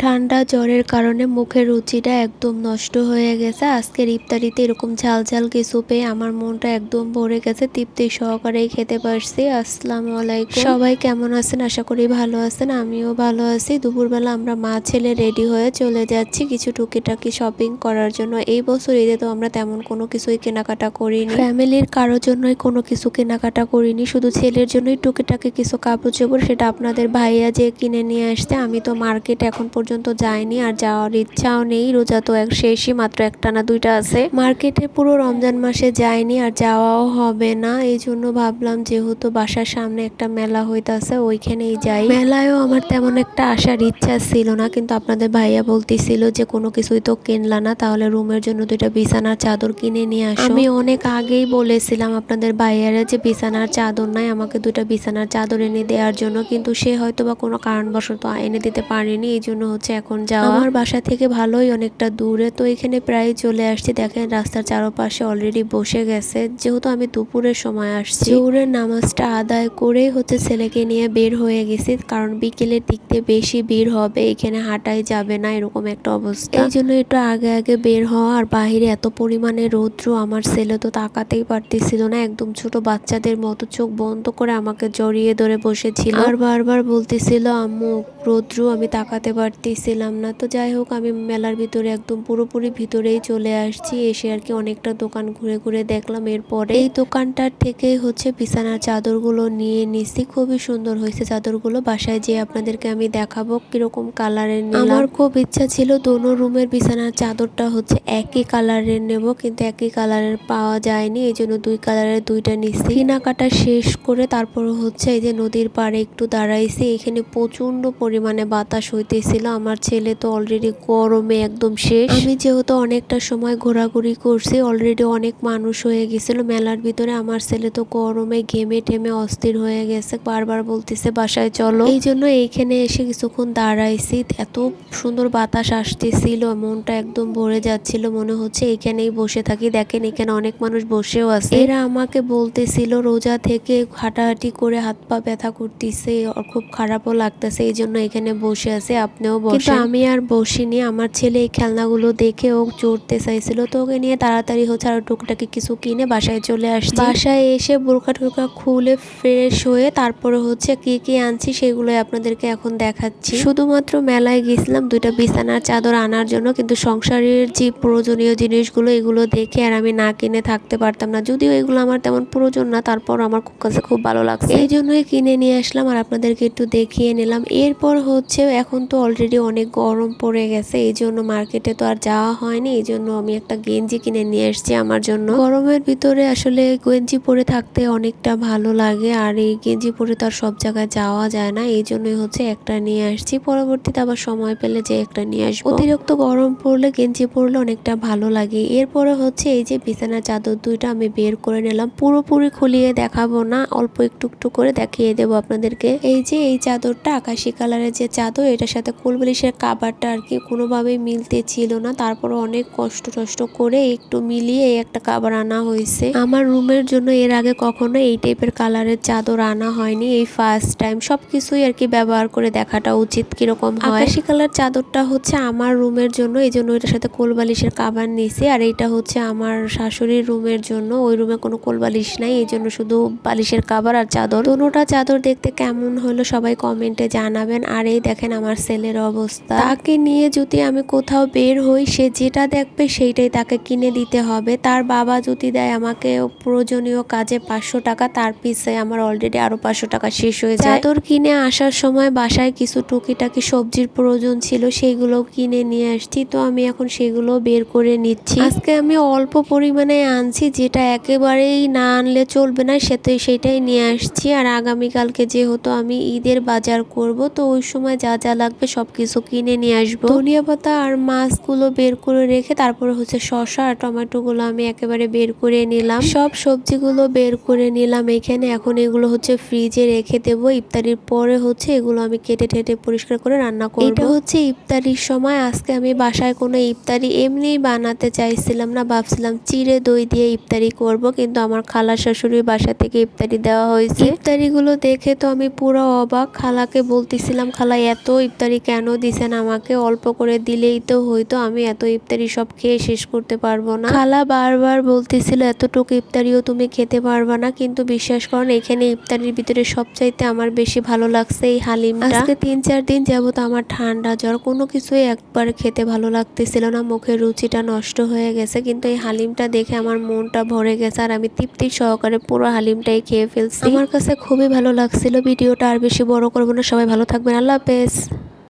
ঠান্ডা জ্বরের কারণে মুখের রুচিটা একদম নষ্ট হয়ে গেছে। আজকের ইফতারিতে এরকম ঝাল ঝাল কিছু পেয়ে আমার মনটা একদম ভরে গেছে, তৃপ্তি সহকারেই খেতে পারছি। আসসালামু আলাইকুম, সবাই কেমন আছেন? আশা করি ভালো আছেন, আমিও ভালো আছি। দুপুরবেলা আমরা মা ছেলে রেডি হয়ে চলে যাচ্ছি কিছু টুকিটাকি শপিং করার জন্য। এই বছর ঈদে তো আমরা তেমন কোনো কিছুই কেনাকাটা করিনি, ফ্যামিলির কারোর জন্যই কোনো কিছু কেনাকাটা করিনি, শুধু ছেলের জন্যই টুকিটাকি কিছু কাপড় চোপড়, সেটা আপনাদের ভাইয়া যে কিনে নিয়ে আসছে। আমি তো মার্কেট এখন পর্যন্ত যাইনি, আর যাওয়ার ইচ্ছাও নেই। রোজা তো শেষই, মাত্র একটা না দুইটা আছে। মার্কেটে পুরো রমজান মাসে যাইনি, আর যাওয়াও হবে না। এই জন্য ভাবলাম যেহেতু বাসার সামনে একটা মেলা হইতাছে ওইখানেই যাই। মেলায়ও আমার তেমন একটা আসার ইচ্ছা ছিল না, কিন্তু আপনাদের ভাইয়া বলতেছিল যে কোনো কিছুই তো কিনলা না, তাহলে রুমের জন্য দুইটা বিছানার চাদর কিনে নিয়ে আসো। আমি অনেক আগেই বলেছিলাম আপনাদের ভাইয়ারে যে বিছানার চাদর নাই, আমাকে দুইটা বিছানার চাদর এনে দেওয়ার জন্য, কিন্তু সে হয়তো বা কোনো কারণবশত এনে দিতে পারেনি। এই জন্য হচ্ছে এখন যাওয়া। আমার বাসা থেকে ভালোই অনেকটা দূরে, তো এখানে প্রায় চলে আসছি। দেখেন রাস্তার চারপাশে অলরেডি বসে গেছে। যেহেতু আমি দুপুরের সময় আসছি, জোহরের নামাজটা আদায় করেই হচ্ছে ছেলেকে নিয়ে বের হয়ে গেছি, কারণ বিকেলের দিক দিয়ে বেশি ভিড় হবে, এখানে হাঁটাই যাবে না, এরকম একটা অবস্থা। এই জন্য একটু আগে আগে বের হওয়া। আর বাহিরে এত পরিমাণে রৌদ্র, আমার ছেলে তো তাকাতেই পারতেছিল না, একদম ছোট বাচ্চাদের মতো চোখ বন্ধ করে আমাকে জড়িয়ে ধরে বসেছিল, আর বারবার বলতেছিল আম্মু রৌদ্র, আমি তাকাতে পারতেছিলাম না। তো যাই হোক, আমি মেলার ভিতরে একদম পুরোপুরি ভিতরেই চলে আসছি। এসে আর কি অনেকটা দোকান ঘুরে ঘুরে দেখলাম। এরপরে এই দোকানটার থেকেই হচ্ছে বিছানার চাদরগুলো নিয়ে নিছি। খুবই সুন্দর হয়েছে চাদরগুলো, বাসায় যেয়ে আপনাদেরকে আমি দেখাবো কিরকম কালারের নিলাম। আমার খুব ইচ্ছা ছিল দোনো রুমের বিছানার চাদরটা হচ্ছে একই কালারের নেব, কিন্তু একই কালারের পাওয়া যায়নি, এই জন্য দুই কালারের দুইটা নিচ্ছি। কেনাকাটা শেষ করে তারপর হচ্ছে এই যে নদীর পাড়ে একটু দাঁড়াইছি। এখানে প্রচন্ড পরিমাণে বাতাস হইতেছিল। আমার ছেলে তো অলরেডি গরমে একদম শেষ। আমি যেহেতু অনেকটা সময় ঘোরাঘুরি করছি, অলরেডি অনেক মানুষ হয়ে গেছিল মেলার ভিতরে। আমার ছেলে তো গরমে ঘেমে টেমে অস্থির হয়ে গেছে, বারবার বলতেছে বাসায় চলো। এই জন্য এইখানে এসে কিছুক্ষণ দাঁড়াইছি। এত সুন্দর বাতাস আসতেছিল, মনটা একদম ভরে যাচ্ছিল, মনে হচ্ছে এইখানেই বসে থাকি। দেখেন এখানে অনেক মানুষ বসেও আছে। এরা আমাকে বলতেছিল রোজা থেকে হাঁটাহাঁটি করে হাত পা ব্যথা করতেছে, খুব খারাপও লাগতেছে, এই জন্য এখানে বসে আছে, আপনিও বসেন। কিন্তু আমি আর বসিনি। আমার ছেলে এই খেলনাগুলো দেখে ও চড়তে চাইছিল, তো ওকে নিয়ে তাড়াতাড়ি হচ্ছে আর টুকটাকি কিছু কিনে বাসায় চলে আসছি। বাসায় এসে বোরকা টোরকা খুলে ফ্রেশ হয়ে তারপরে হচ্ছে কি কি আনছি সেগুলো আপনাদেরকে এখন দেখাচ্ছি। শুধুমাত্র মেলায় গেছিলাম দুইটা বিছানার চাদর আনার জন্য, কিন্তু সংসারের যে প্রয়োজনীয় জিনিসগুলো এগুলো দেখে আর আমি না কিনে থাকতে পারতাম না। যদিও এগুলো আমার তেমন প্রয়োজন না, তারপর আমার কাছে খুব ভালো লাগছে, এই জন্যই কিনে নিয়ে আসলাম আর আপনাদেরকে একটু দেখিয়ে নিলাম। এরপর হচ্ছে এখন তো অলরেডি অনেক গরম পড়ে গেছে, এই জন্য মার্কেটে তো আর যাওয়া হয়নি, এই জন্য আমি একটা গেঞ্জি কিনে নিয়ে এসেছি আমার জন্য। গরমের ভিতরে আসলে গেঞ্জি পরে থাকতে অনেকটা ভালো লাগে, আর এই গেঞ্জি পরে তো আর সব জায়গায় যাওয়া যায় না, এই জন্যই হচ্ছে একটা নিয়ে আসছি। পরবর্তীতে আবার সময় পেলে যে একটা নিয়ে আসবো। অতিরিক্ত গরম পড়লে গেঞ্জি পরলে অনেকটা ভালো লাগে। এরপরে হচ্ছে এই যে বিছানার চাদর দুইটা আমি বের করে নিলাম। পুরোপুরি খুলিয়ে দেখাবো না, অল্প একটু একটু করে দেখিয়ে দেবো আপনাদেরকে। এই যে এই চাদরটা আকাশি কালারের যে চাদর, এটার সাথে কোলবালিশের কাভারটা আর কি কোনোভাবেই মিলতে ছিল না, তারপর অনেক কষ্ট করে একটু মিলিয়ে এই একটা কাভার আনা হয়েছে। আমার রুমের জন্য এর আগে কখনো এই টাইপের কালারের চাদর আনা হয়নি, এই ফার্স্ট টাইম। সবকিছুই আর কি ব্যবহার করে দেখাটা উচিত কিরকম হয়। আকাশি কালার চাদরটা হচ্ছে আমার রুমের জন্য, এই জন্য এটার সাথে কোলবালিশের কাভার নিয়েছি, আর এইটা হচ্ছে আমার শাশুড়ির রুমের জন্য, ওই রুমে কোনো কোলবালিশ নাই, এই জন্য শুধু বালিশের কাভার আর চাদর। দুটোটা চাদর দেখতে কেমন হলো সবাই কমেন্টে জানাবেন। আর এই দেখেন আমার ছেলের অবস্থা, তাকে নিয়ে যদি আমি কোথাও বের হই, সে যেটা দেখবে সেইটাই তাকে কিনে দিতে হবে। তার বাবা যদি দেয় আমাকে প্রয়োজনীয় কাজে 500 টাকা, তার পিছে আমার অলরেডি আরো 500 টাকা শেষ হয়ে যায়। চাদর কিনে আসার সময় বাসায় কিছু টুকিটাকি সবজির প্রয়োজন ছিল, সেইগুলো কিনে নিয়ে আসছি, তো আমি এখন সেগুলো বের করে নিচ্ছি। আজকে আমি অল্প পরিমাণে আনছি, যেটা একেবারেই না আনলে চলবে না সেটাই নিয়ে আসছি। আর আগামীকালকে যেহেতু আমি ঈদের বাজার করব, তো ওই সময় যা যা লাগবে সবকিছু কিনে নিয়ে আসবো। ধনিয়া পাতা আর মাছগুলো বের করে রেখে তারপরে হচ্ছে শসা আর টমেটোগুলো আমি একেবারে বের করে নিলাম। সব সবজিগুলো বের করে নিলাম এখানে। এখন এগুলো হচ্ছে ফ্রিজে রেখে দেবো, ইফতারির পরে হচ্ছে এগুলো আমি কেটে টেটে পরিষ্কার করে রান্না করব। এটা হচ্ছে ইফতারির সময়। আজকে আমি বাসায় কোনো ইফতারি এমনি বানাতে চাইছিলাম না, ভাবছিলাম চিড়ে দই দিয়ে ইফতারি করব, কিন্তু আমার খালা শাশুড়ির বাসা থেকে ইফতারি দেওয়া হয়েছে। ইফতারিগুলো দেখে তো আমি পুরো অবাক। খালাকে বলতেছিলাম খালা এত ইফতারি কেন দিছেন আমাকে, অল্প করে দিলেই তো হইতো, আমি এত ইফতারি সব খেয়ে শেষ করতে পারবো না। খালা বারবার বলতেছিল এতটুকু ইফতারিও তুমি খেতে পারবা না, কিন্তু বিশ্বাস করেন এখানে ইফতারির ভিতরে সবচাইতে আমার বেশি ভালো লাগছে এই হালিমটা। আজকে 3-4 দিন যাবত আমার ঠান্ডা জ্বর, কোনো কিছুই একবার খেতে ভালো লাগতেছিল না, মুখের রুচিটা নষ্ট হয়ে গেছে, কিন্তু এই হালিমটা দেখে আমার মনটা ভরে গেছে আর আমি তৃপ্তি সহকারে পুরো হালিমটাই খেয়ে ফেলছি। আমার কাছে খুবই ভালো লাগছিল। ভিডিওটা আর বেশি বড় করবো না, সবাই ভালো থাকবেন, আল্লাহ হাফেজ।